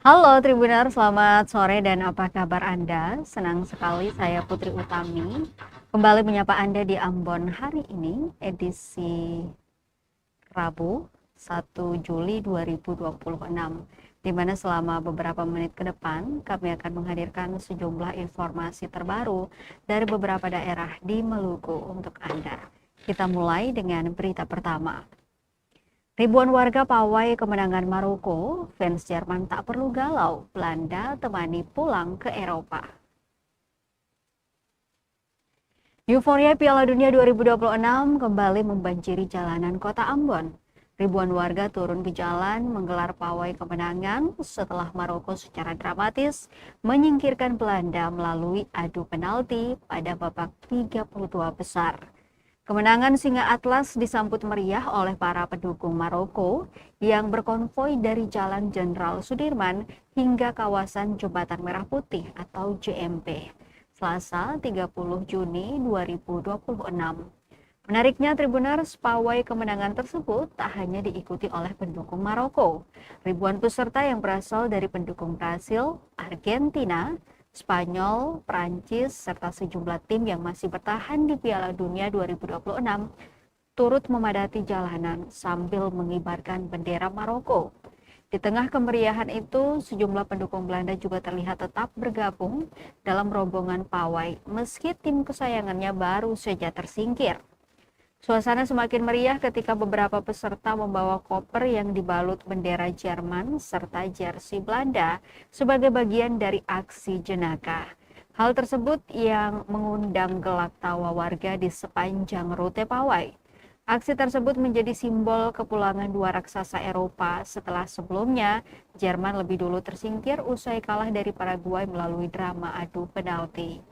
Halo Tribuner, selamat sore dan apa kabar Anda? Senang sekali saya Putri Utami kembali menyapa Anda di Ambon hari ini, edisi Rabu 1 Juli 2026, di mana selama beberapa menit ke depan kami akan menghadirkan sejumlah informasi terbaru dari beberapa daerah di Maluku untuk Anda. Kita mulai dengan berita pertama. Ribuan warga pawai kemenangan Maroko, fans Jerman tak perlu galau, Belanda temani pulang ke Eropa. Euforia Piala Dunia 2026 kembali membanjiri jalanan kota Ambon. Ribuan warga turun ke jalan menggelar pawai kemenangan setelah Maroko secara dramatis menyingkirkan Belanda melalui adu penalti pada babak 32 besar. Kemenangan Singa Atlas disambut meriah oleh para pendukung Maroko yang berkonvoi dari Jalan Jenderal Sudirman hingga kawasan Jembatan Merah Putih atau JMP, Selasa 30 Juni 2026. Menariknya, Tribuners, pawai kemenangan tersebut tak hanya diikuti oleh pendukung Maroko. Ribuan peserta yang berasal dari pendukung Brasil, Argentina, Spanyol, Prancis, serta sejumlah tim yang masih bertahan di Piala Dunia 2026 turut memadati jalanan sambil mengibarkan bendera Maroko. Di tengah kemeriahan itu, sejumlah pendukung Belanda juga terlihat tetap bergabung dalam rombongan pawai meski tim kesayangannya baru saja tersingkir. Suasana semakin meriah ketika beberapa peserta membawa koper yang dibalut bendera Jerman serta jersey Belanda sebagai bagian dari aksi jenaka. Hal tersebut yang mengundang gelak tawa warga di sepanjang rute pawai. Aksi tersebut menjadi simbol kepulangan dua raksasa Eropa setelah sebelumnya Jerman lebih dulu tersingkir usai kalah dari Paraguay melalui drama adu penalti.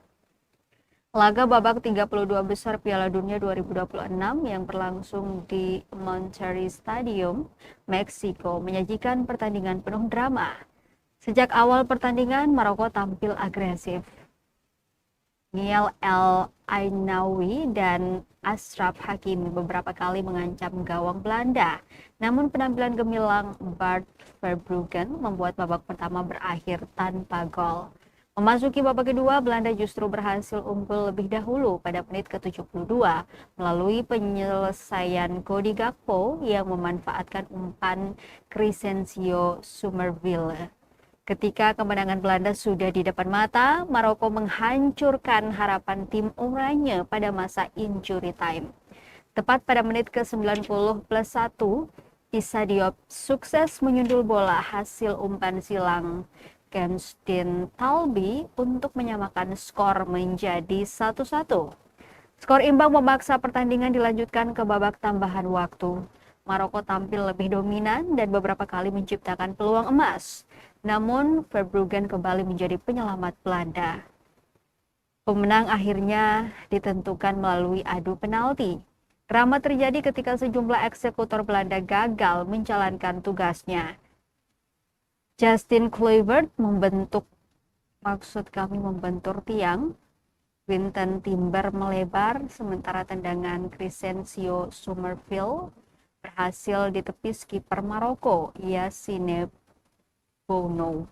Laga babak 32 besar Piala Dunia 2026 yang berlangsung di Monterrey Stadium, Meksiko menyajikan pertandingan penuh drama. Sejak awal pertandingan, Maroko tampil agresif. Niel El Ainawi dan Ashraf Hakimi beberapa kali mengancam gawang Belanda. Namun penampilan gemilang Bart Verbruggen membuat babak pertama berakhir tanpa gol. Memasuki babak kedua, Belanda justru berhasil unggul lebih dahulu pada menit ke-72 melalui penyelesaian Cody Gakpo yang memanfaatkan umpan Crescencio Somerville. Ketika kemenangan Belanda sudah di depan mata, Maroko menghancurkan harapan tim oranye pada masa injury time. Tepat pada menit ke-90 plus 1, Issa Diop sukses menyundul bola hasil umpan silang Kenstin Talbi untuk menyamakan skor menjadi 1-1. Skor imbang memaksa pertandingan dilanjutkan ke babak tambahan waktu. Maroko tampil lebih dominan dan beberapa kali menciptakan peluang emas. Namun, Verbruggen kembali menjadi penyelamat Belanda. Pemenang akhirnya ditentukan melalui adu penalti. Drama terjadi ketika sejumlah eksekutor Belanda gagal menjalankan tugasnya. Justin Kluivert membentur tiang, Quinten Timber melebar, sementara tendangan Crescencio Somerville berhasil ditepis kiper Maroko, Yassine Bounou.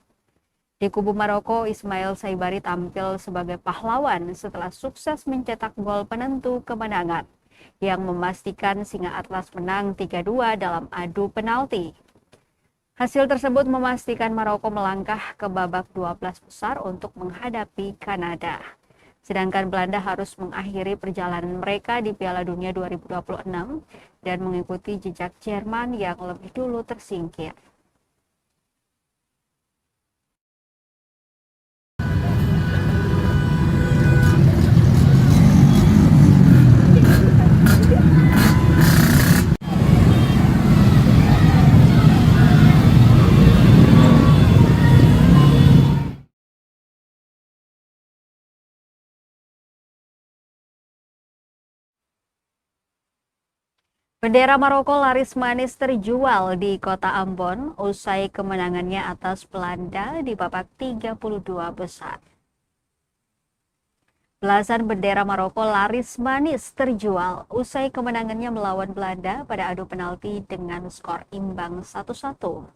Di kubu Maroko, Ismail Saibari tampil sebagai pahlawan setelah sukses mencetak gol penentu kemenangan yang memastikan Singa Atlas menang 3-2 dalam adu penalti. Hasil tersebut memastikan Maroko melangkah ke babak 12 besar untuk menghadapi Kanada. Sedangkan Belanda harus mengakhiri perjalanan mereka di Piala Dunia 2026 dan mengikuti jejak Jerman yang lebih dulu tersingkir. Bendera Maroko laris manis terjual di kota Ambon usai kemenangannya atas Belanda di babak 32 besar. Belasan bendera Maroko laris manis terjual usai kemenangannya melawan Belanda pada adu penalti dengan skor imbang 1-1.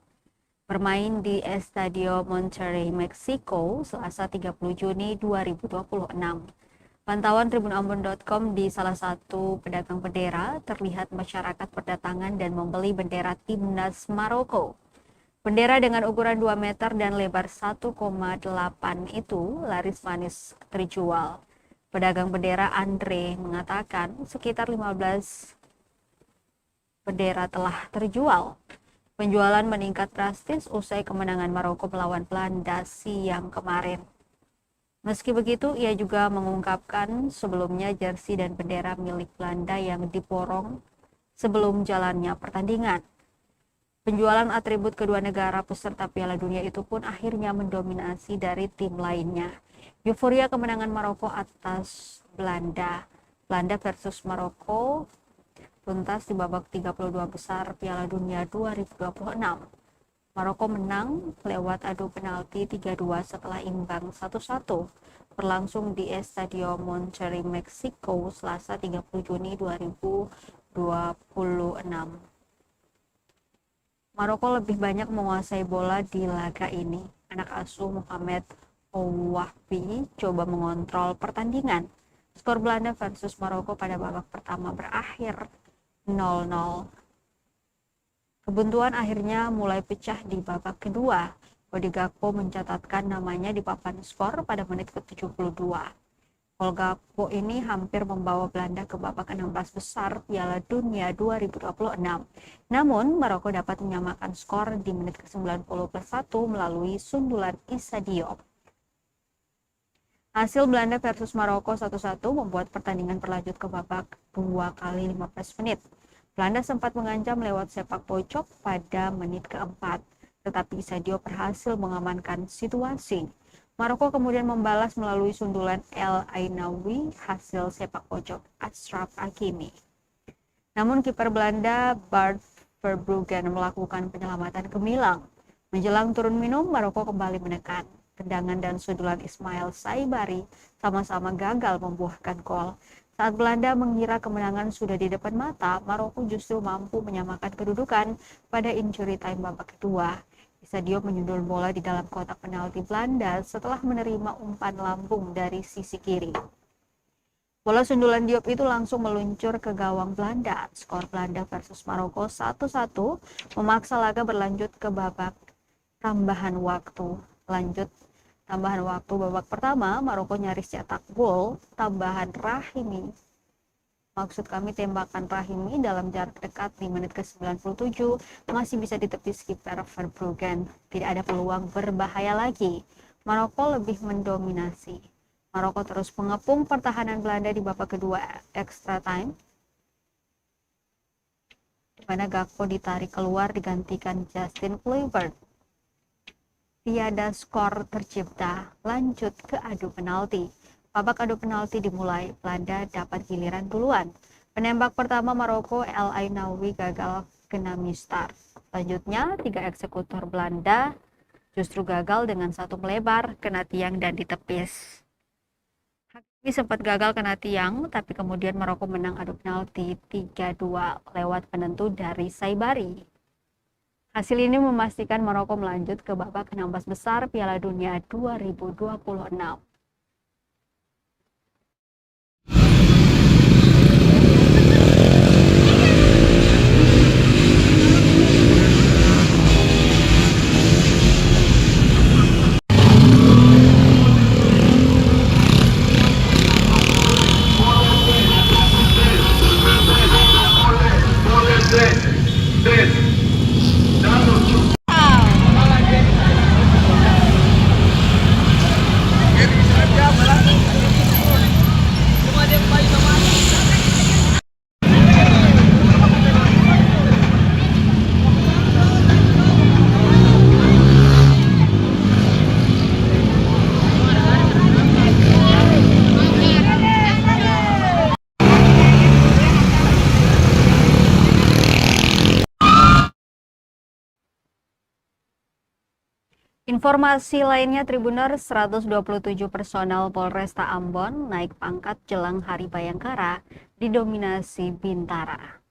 bermain di Estadio Monterrey, Meksiko, Selasa 30 Juni 2026. Pantauan tribunambon.com di salah satu pedagang bendera terlihat masyarakat berdatangan dan membeli bendera timnas Maroko. Bendera dengan ukuran 2 meter dan lebar 1,8 itu laris manis terjual. Pedagang bendera Andre mengatakan sekitar 15 bendera telah terjual. Penjualan meningkat drastis usai kemenangan Maroko melawan Belanda siang kemarin. Meski begitu, ia juga mengungkapkan sebelumnya jersey dan bendera milik Belanda yang diborong sebelum jalannya pertandingan. Penjualan atribut kedua negara peserta Piala Dunia itu pun akhirnya mendominasi dari tim lainnya. Euforia kemenangan Maroko atas Belanda. Belanda versus Maroko tuntas di babak 32 besar Piala Dunia 2026. Maroko menang lewat adu penalti 3-2 setelah imbang 1-1 berlangsung di Estadio Monterrey, Meksiko, Selasa 30 Juni 2026. Maroko lebih banyak menguasai bola di laga ini. Anak asuh Mohamed Ouahbi coba mengontrol pertandingan. Skor Belanda versus Maroko pada babak pertama berakhir 0-0. Kebuntuan akhirnya mulai pecah di babak kedua. Cody Gakpo mencatatkan namanya di papan skor pada menit ke-72. Gol Gakpo ini hampir membawa Belanda ke babak 16 besar Piala Dunia 2026. Namun, Maroko dapat menyamakan skor di menit ke-91 melalui sundulan Issa Diop. Hasil Belanda versus Maroko 1-1 membuat pertandingan berlanjut ke babak 2 kali 15 menit. Belanda sempat mengancam lewat sepak pojok pada menit keempat, tetapi Issa Diop berhasil mengamankan situasi. Maroko kemudian membalas melalui sundulan El Ainaoui hasil sepak pojok Achraf Hakimi. Namun kiper Belanda Bart Verbruggen melakukan penyelamatan gemilang. Menjelang turun minum, Maroko kembali menekan. Tendangan dan sundulan Ismail Saibari sama-sama gagal membuahkan gol. Saat Belanda mengira kemenangan sudah di depan mata, Maroko justru mampu menyamakan kedudukan pada injury time babak kedua. Issa Diop menyundul bola di dalam kotak penalti Belanda setelah menerima umpan lambung dari sisi kiri. Bola sundulan Diop itu langsung meluncur ke gawang Belanda. Skor Belanda versus Maroko 1-1 memaksa laga berlanjut ke babak tambahan waktu. Tambahan waktu babak pertama, Maroko nyaris cetak gol tambahan Rahimi. Maksud kami tembakan Rahimi dalam jarak dekat di menit ke-97 masih bisa ditepis kiper Verbruggen. Tidak ada peluang berbahaya lagi. Maroko lebih mendominasi. Maroko terus mengepung pertahanan Belanda di babak kedua extra time, di mana Gakpo ditarik keluar digantikan Justin Kluivert. Tiada skor tercipta, lanjut ke adu penalti. Babak adu penalti dimulai, Belanda dapat giliran duluan. Penembak pertama Maroko El Ainaoui gagal kena mistar. Selanjutnya, 3 eksekutor Belanda justru gagal dengan satu melebar, kena tiang dan ditepis. Hakimi sempat gagal kena tiang, tapi kemudian Maroko menang adu penalti 3-2 lewat penentu dari Saibari. Hasil ini memastikan Maroko melanjut ke babak 16 besar Piala Dunia 2026. Informasi lainnya, Tribunner, 127 personel Polresta Ambon naik pangkat jelang Hari Bayangkara didominasi Bintara.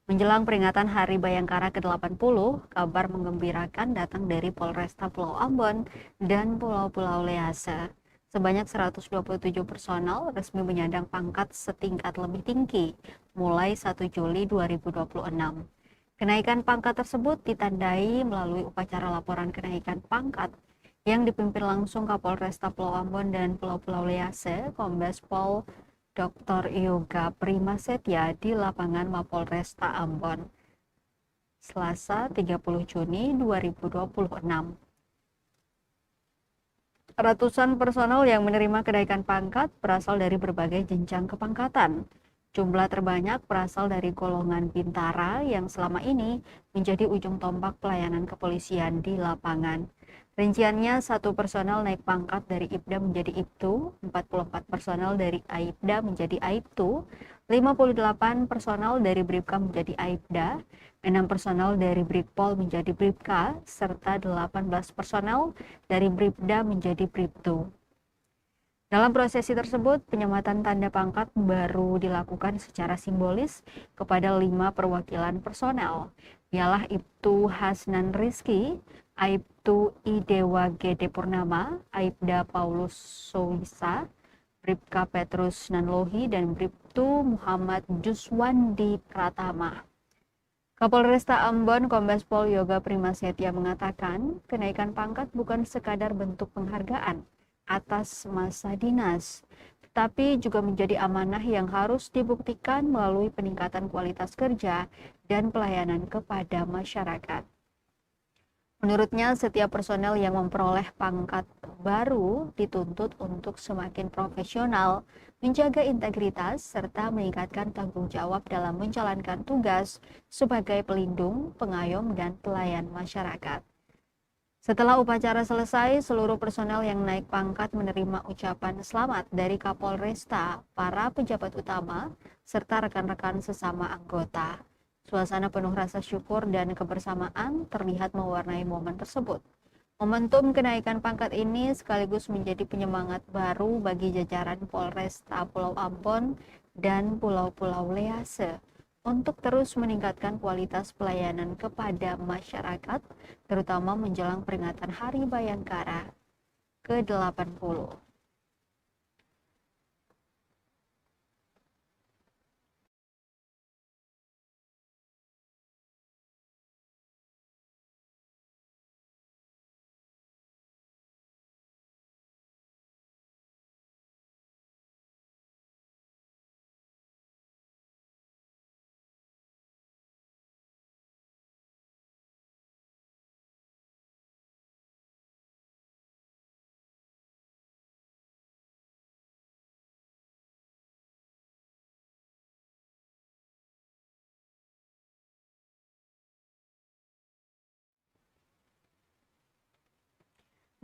Menjelang peringatan Hari Bayangkara ke-80, kabar menggembirakan datang dari Polresta Pulau Ambon dan Pulau-Pulau Lease. Sebanyak 127 personel resmi menyandang pangkat setingkat lebih tinggi mulai 1 Juli 2026. Kenaikan pangkat tersebut ditandai melalui upacara laporan kenaikan pangkat yang dipimpin langsung Kapolresta Pulau Ambon dan Pulau-Pulau Lease, Kombes Pol Dr. Yoga Primasetya di lapangan Mapolresta Ambon, Selasa 30 Juni 2026. Ratusan personel yang menerima kenaikan pangkat berasal dari berbagai jenjang kepangkatan. Jumlah terbanyak berasal dari golongan bintara yang selama ini menjadi ujung tombak pelayanan kepolisian di lapangan. Rinciannya, 1 personel naik pangkat dari Ibda menjadi Ibtu, 44 personel dari Aibda menjadi Aibtu, 58 personel dari Bribka menjadi Aibda, 6 personel dari Brigpol menjadi Bribka, serta 18 personel dari Bribda menjadi Bribtu. Dalam prosesi tersebut, penyematan tanda pangkat baru dilakukan secara simbolis kepada 5 perwakilan personel, ialah Ibtu Hasnan Rizky, Aibtu Idewa Gede Purnama, Aibda Paulus Sowisa, Bribka Petrus Nanlohi, dan Bribtu Muhammad Juswandi Pratama. Kapolresta Ambon Kombes Pol Yoga Primasetya mengatakan, kenaikan pangkat bukan sekadar bentuk penghargaan atas masa dinas, tetapi juga menjadi amanah yang harus dibuktikan melalui peningkatan kualitas kerja dan pelayanan kepada masyarakat. Menurutnya, setiap personel yang memperoleh pangkat baru dituntut untuk semakin profesional, menjaga integritas, serta meningkatkan tanggung jawab dalam menjalankan tugas sebagai pelindung, pengayom, dan pelayan masyarakat. Setelah upacara selesai, seluruh personel yang naik pangkat menerima ucapan selamat dari Kapolresta, para pejabat utama, serta rekan-rekan sesama anggota. Suasana penuh rasa syukur dan kebersamaan terlihat mewarnai momen tersebut. Momentum kenaikan pangkat ini sekaligus menjadi penyemangat baru bagi jajaran Polresta Pulau Ambon dan Pulau-Pulau Lease untuk terus meningkatkan kualitas pelayanan kepada masyarakat, terutama menjelang peringatan Hari Bayangkara ke-80.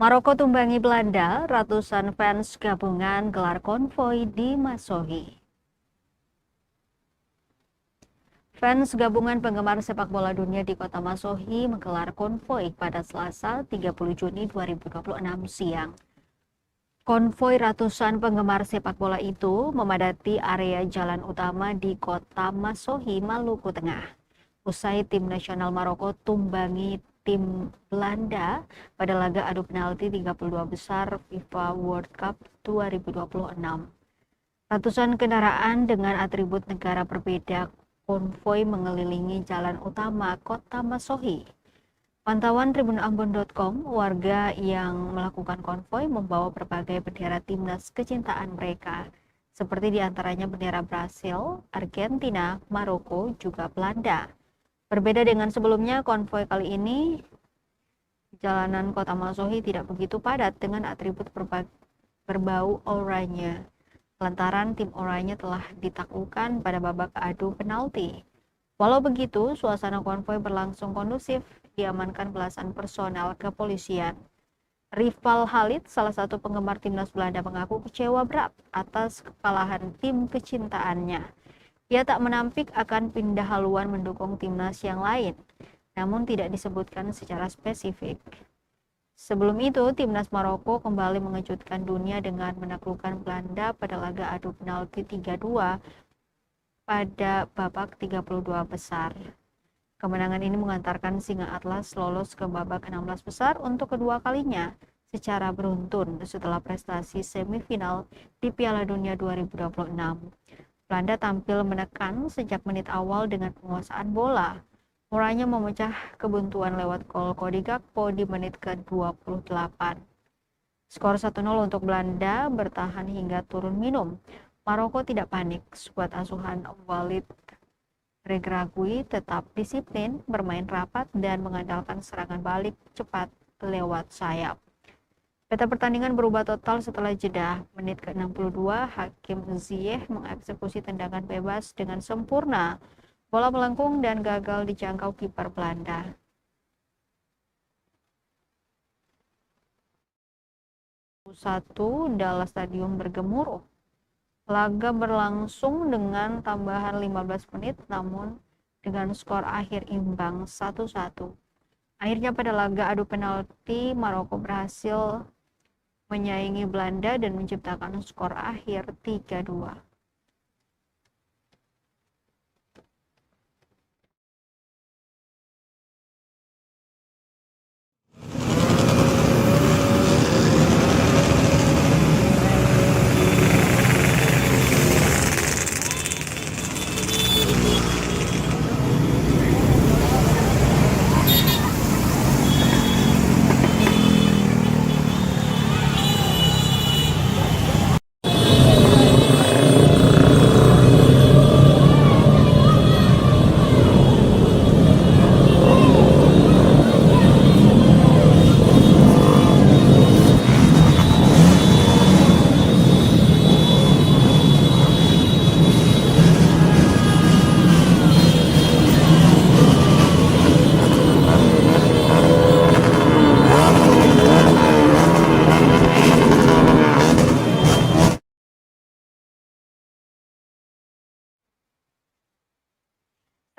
Maroko tumbangi Belanda, ratusan fans gabungan gelar konvoi di Masohi. Fans gabungan penggemar sepak bola dunia di kota Masohi menggelar konvoi pada Selasa 30 Juni 2026 siang. Konvoi ratusan penggemar sepak bola itu memadati area jalan utama di kota Masohi, Maluku Tengah. Usai tim nasional Maroko tumbangi tim Belanda pada laga adu penalti 32 besar FIFA World Cup 2026. Ratusan kendaraan dengan atribut negara berbeda konvoi mengelilingi jalan utama kota Masohi. Pantauan tribunambon.com, warga yang melakukan konvoi membawa berbagai bendera timnas kecintaan mereka, seperti diantaranya bendera Brasil, Argentina, Maroko, juga Belanda. Berbeda dengan sebelumnya, konvoi kali ini jalanan kota Masohi tidak begitu padat dengan atribut berbau oranye, lantaran tim oranye telah ditaklukkan pada babak adu penalti. Walau begitu, suasana konvoi berlangsung kondusif, diamankan belasan personel kepolisian. Rival Halid, salah satu penggemar timnas Belanda, mengaku kecewa berat atas kekalahan tim kecintaannya. Ia tak menampik akan pindah haluan mendukung timnas yang lain, namun tidak disebutkan secara spesifik. Sebelum itu, timnas Maroko kembali mengejutkan dunia dengan menaklukkan Belanda pada laga adu penalti 3-2 pada babak 32 besar. Kemenangan ini mengantarkan Singa Atlas lolos ke babak 16 besar untuk kedua kalinya secara beruntun setelah prestasi semifinal di Piala Dunia 2026. Belanda tampil menekan sejak menit awal dengan penguasaan bola. Mulanya memecah kebuntuan lewat gol Cody Gakpo di menit ke-28. Skor 1-0 untuk Belanda bertahan hingga turun minum. Maroko tidak panik, skuad asuhan Walid Regragui tetap disiplin, bermain rapat, dan mengandalkan serangan balik cepat lewat sayap. Peta pertandingan berubah total setelah jeda. Menit ke-62, Hakim Ziyech mengeksekusi tendangan bebas dengan sempurna. Bola melengkung dan gagal dijangkau kiper Belanda. Satu Dallas Stadium bergemuruh. Laga berlangsung dengan tambahan 15 menit namun dengan skor akhir imbang 1-1. Akhirnya pada laga adu penalti Maroko berhasil menyaingi Belanda dan menciptakan skor akhir 3-2.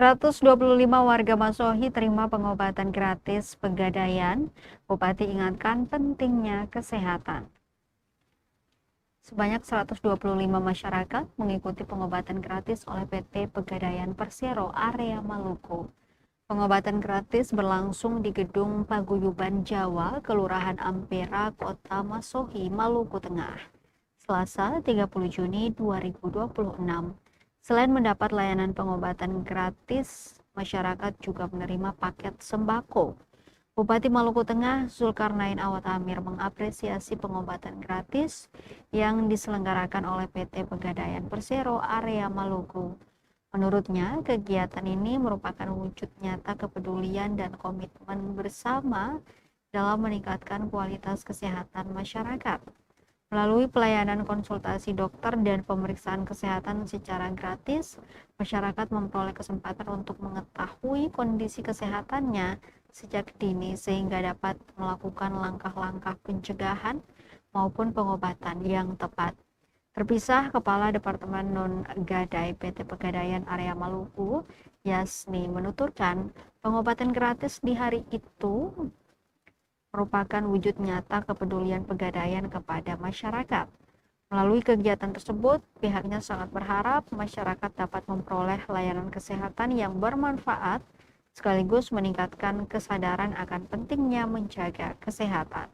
...125 warga Masohi terima pengobatan gratis Pegadaian. Bupati ingatkan pentingnya kesehatan. Sebanyak 125 masyarakat mengikuti pengobatan gratis oleh PT Pegadaian Persero area Maluku. Pengobatan gratis berlangsung di Gedung Paguyuban Jawa, Kelurahan Ampera, Kota Masohi, Maluku Tengah, Selasa 30 Juni 2026. Selain mendapat layanan pengobatan gratis, masyarakat juga menerima paket sembako. Bupati Maluku Tengah Zulkarnain Awad Amir mengapresiasi pengobatan gratis yang diselenggarakan oleh PT Pegadaian Persero area Maluku. Menurutnya, kegiatan ini merupakan wujud nyata kepedulian dan komitmen bersama dalam meningkatkan kualitas kesehatan masyarakat. Melalui pelayanan konsultasi dokter dan pemeriksaan kesehatan secara gratis, masyarakat memperoleh kesempatan untuk mengetahui kondisi kesehatannya sejak dini sehingga dapat melakukan langkah-langkah pencegahan maupun pengobatan yang tepat. Terpisah, Kepala Departemen Non-Gadai PT Pegadaian area Maluku, Yasni, menuturkan pengobatan gratis di hari itu merupakan wujud nyata kepedulian Pegadaian kepada masyarakat. Melalui kegiatan tersebut, pihaknya sangat berharap masyarakat dapat memperoleh layanan kesehatan yang bermanfaat sekaligus meningkatkan kesadaran akan pentingnya menjaga kesehatan.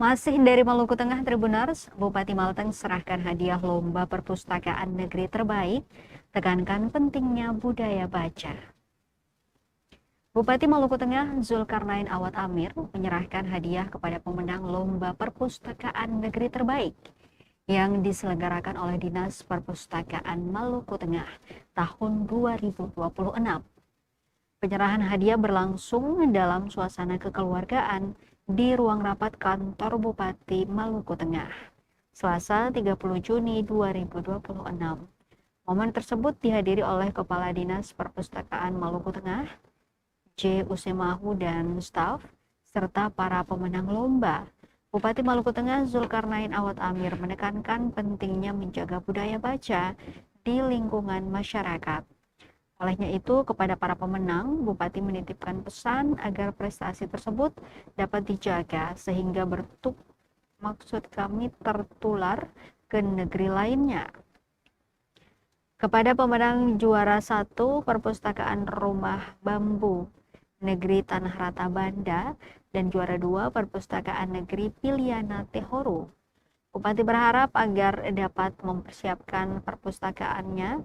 Masih dari Maluku Tengah, Tribuners, Bupati Malteng serahkan hadiah lomba perpustakaan negeri terbaik, tekankan pentingnya budaya baca. Bupati Maluku Tengah Zulkarnain Awad Amir menyerahkan hadiah kepada pemenang lomba perpustakaan negeri terbaik yang diselenggarakan oleh Dinas Perpustakaan Maluku Tengah tahun 2026. Penyerahan hadiah berlangsung dalam suasana kekeluargaan di ruang rapat kantor Bupati Maluku Tengah, Selasa 30 Juni 2026. Momen tersebut dihadiri oleh Kepala Dinas Perpustakaan Maluku Tengah, J. Usemahu dan staf, serta para pemenang lomba. Bupati Maluku Tengah Zulkarnain Awad Amir menekankan pentingnya menjaga budaya baca di lingkungan masyarakat. Olehnya itu, kepada para pemenang, Bupati menitipkan pesan agar prestasi tersebut dapat dijaga sehingga tertular ke negeri lainnya. Kepada pemenang juara 1 Perpustakaan Rumah Bambu Negeri Tanah Rata Banda dan juara 2 Perpustakaan Negeri Piliana Tehoru, Bupati berharap agar dapat mempersiapkan perpustakaannya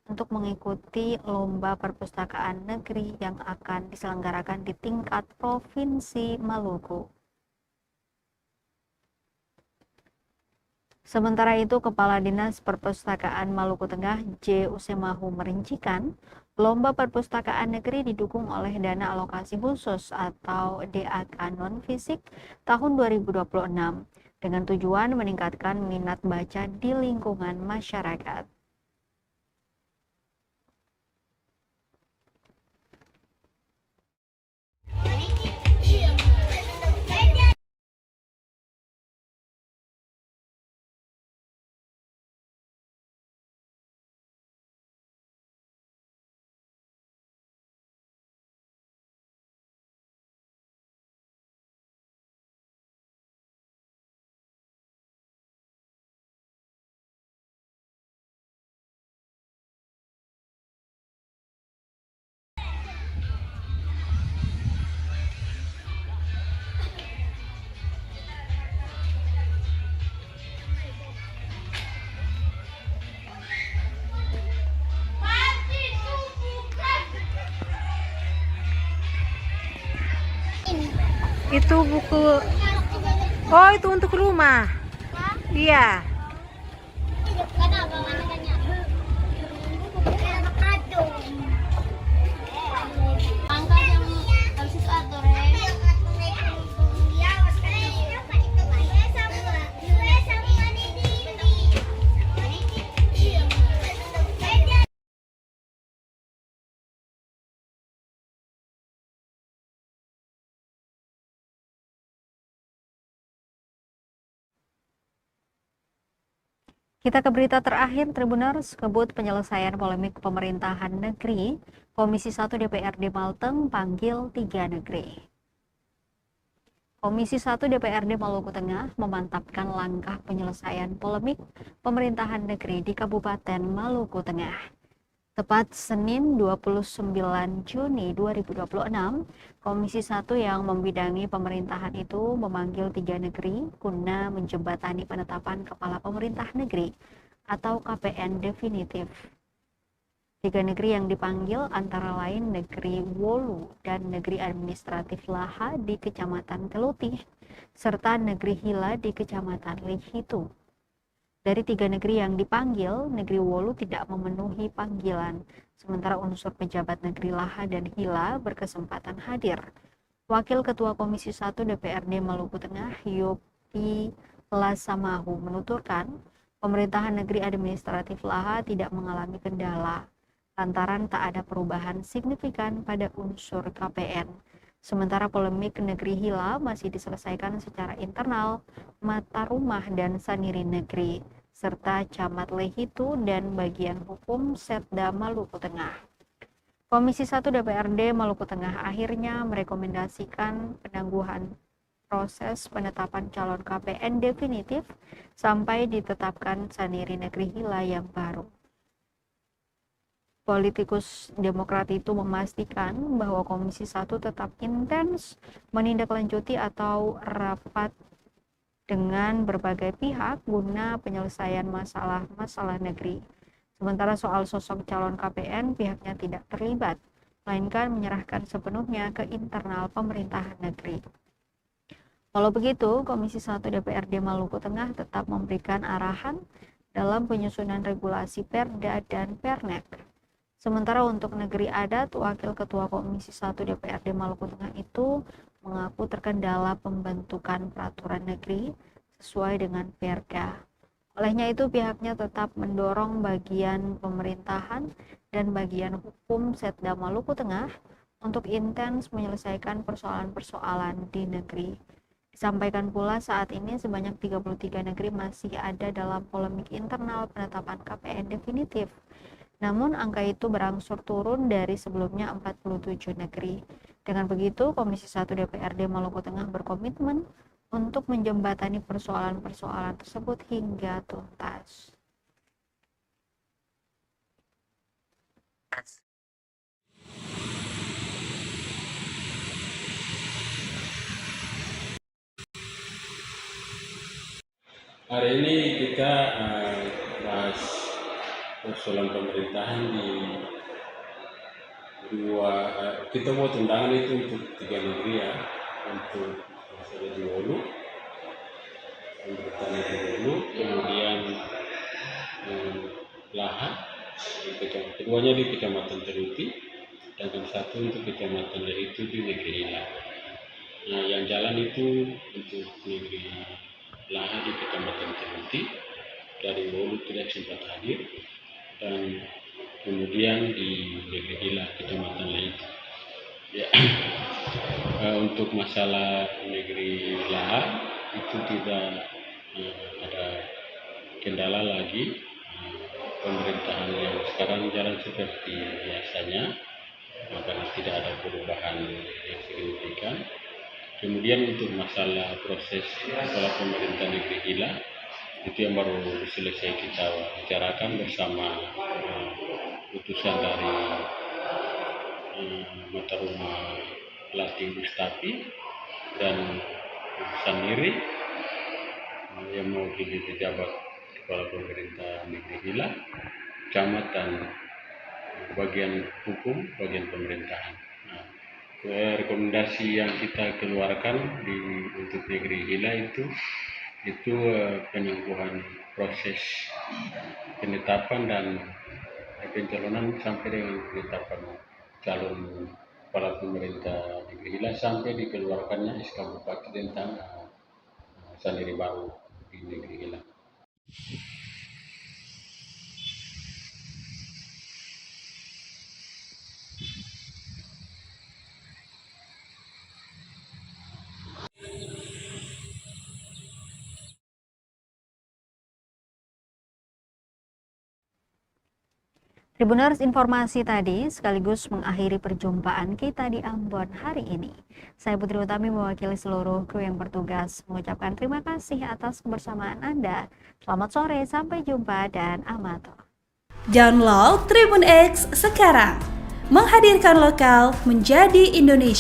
untuk mengikuti lomba perpustakaan negeri yang akan diselenggarakan di tingkat Provinsi Maluku. Sementara itu, Kepala Dinas Perpustakaan Maluku Tengah J. Usemahu merincikan, lomba perpustakaan negeri didukung oleh dana alokasi khusus atau DAK non-fisik tahun 2026 dengan tujuan meningkatkan minat baca di lingkungan masyarakat. Itu buku. Oh, itu untuk rumah. Iya. Kita ke berita terakhir, Tribuners. Kebut penyelesaian polemik pemerintahan negeri, Komisi 1 DPRD Malteng panggil 3 negeri. Komisi 1 DPRD Maluku Tengah memantapkan langkah penyelesaian polemik pemerintahan negeri di Kabupaten Maluku Tengah. Tepat Senin 29 Juni 2026, Komisi 1 yang membidangi pemerintahan itu memanggil 3 negeri guna menjembatani penetapan Kepala Pemerintah Negeri atau KPN definitif. 3 negeri yang dipanggil antara lain Negeri Wolu dan Negeri Administratif Laha di Kecamatan Kelutih, serta Negeri Hila di Kecamatan Lihitu. Dari 3 negeri yang dipanggil, Negeri Wolu tidak memenuhi panggilan, sementara unsur pejabat Negeri Laha dan Hila berkesempatan hadir. Wakil Ketua Komisi 1 DPRD Maluku Tengah, Yopi Lasamahu, menuturkan, pemerintahan Negeri Administratif Laha tidak mengalami kendala, lantaran tak ada perubahan signifikan pada unsur KPN, Sementara polemik Negeri Hila masih diselesaikan secara internal Mata Rumah dan Saniri Negeri, serta Camat Lehitu dan bagian hukum Setda Maluku Tengah. Komisi 1 DPRD Maluku Tengah akhirnya merekomendasikan penangguhan proses penetapan calon KPN definitif sampai ditetapkan Saniri Negeri Hila yang baru. Politikus Demokrat itu memastikan bahwa Komisi 1 tetap intens menindaklanjuti atau rapat dengan berbagai pihak guna penyelesaian masalah-masalah negeri. Sementara soal sosok calon KPN pihaknya tidak terlibat, melainkan menyerahkan sepenuhnya ke internal pemerintahan negeri. Walau begitu, Komisi 1 DPRD Maluku Tengah tetap memberikan arahan dalam penyusunan regulasi Perda dan Pernek. Sementara untuk negeri adat, Wakil Ketua Komisi 1 DPRD Maluku Tengah itu mengaku terkendala pembentukan peraturan negeri sesuai dengan Perda. Olehnya itu pihaknya tetap mendorong bagian pemerintahan dan bagian hukum Setda Maluku Tengah untuk intens menyelesaikan persoalan-persoalan di negeri. Disampaikan pula saat ini sebanyak 33 negeri masih ada dalam polemik internal penetapan KPN definitif. Namun angka itu berangsur turun dari sebelumnya 47 negeri. Dengan begitu, Komisi 1 DPRD Maluku Tengah berkomitmen untuk menjembatani persoalan-persoalan tersebut hingga tuntas. Hari ini kita bahas persoalan pemerintahan di kita buat undangan itu untuk 3 negeri ya, untuk masalah di Wolu, pemerintahan di Wolu, kemudian Lahat, keduanya di Kecamatan Teruti, dan yang satu untuk Kecamatan Lehitu di negeri Hila. Nah, yang jalan itu untuk negeri Lahat di Kecamatan Teruti, dari Wolu tidak sempat hadir, dan kemudian di negeri Hila Kecamatan Lehitu. Ya, untuk masalah negeri Lahat itu tidak ada kendala lagi. Pemerintahan yang sekarang jalan seperti biasanya, karena tidak ada perubahan yang signifikan. Kemudian untuk masalah proses sekolah pemerintahan negeri Hila, itu yang baru selesai kita bicarakan bersama putusan dari Mata Rumah Latih Mustafi dan Saniri yang mewakili pejabat Kepala Pemerintah Negeri Hila, camat dan bagian hukum, bagian pemerintahan. Nah, rekomendasi yang kita keluarkan untuk negeri Hila itu penangguhan proses penetapan dan pencalonan sampai dengan penetapan calon kepala pemerintah negeri Hila sampai dikeluarkannya SK Bupati tentang Saniri baru di negeri Hila. Tribuners, informasi tadi sekaligus mengakhiri perjumpaan kita di Ambon hari ini. Saya Putri Utami mewakili seluruh kru yang bertugas mengucapkan terima kasih atas kebersamaan Anda. Selamat sore, sampai jumpa dan amato. Download Tribun X sekarang, menghadirkan lokal menjadi Indonesia.